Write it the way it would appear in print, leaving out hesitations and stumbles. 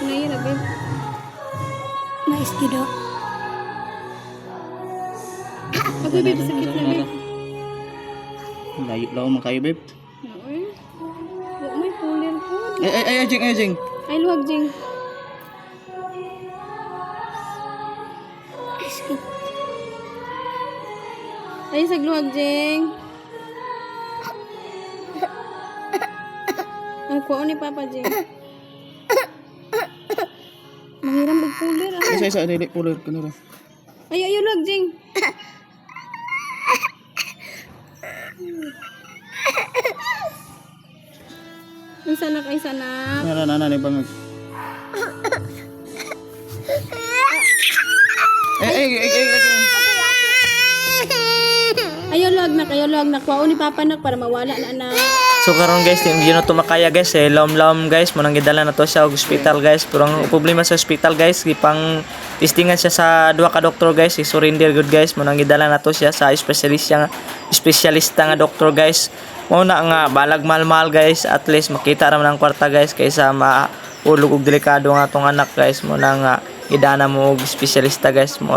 Nahira, babe. Mais gido. Ako, babe, sakit na, babe. Layo lang man kayo, babe. Ay, huwag may pulir po. Ay, Jing. Ay, luwag, Jing. Ay, sagluwag, Jing. Ay, kuha ni Papa, Jing. Mahiram magpulir, ah. Isa, dili pulo kanila. Ay, luwag, Jing. Ay, sanak, ay, sanak. Nana, bangag. Ayaw, luwag na. Kuha ni Papa, nak, para mawala na. So karon guys, hindi na to makaya guys eh. Lom guys, manang gidala na to sa hospital guys. Pero ang problema sa hospital guys, gipang testingan siya sa duha ka doktor guys. I-surrender good guys, manang gidala na to siya sa specialista nga doktor guys. Una nga balag mahal guys, at least makita ra man ang kwarta guys kaysa maulog og delikado nga tong anak guys. Muna nga idana mo og specialista guys mo.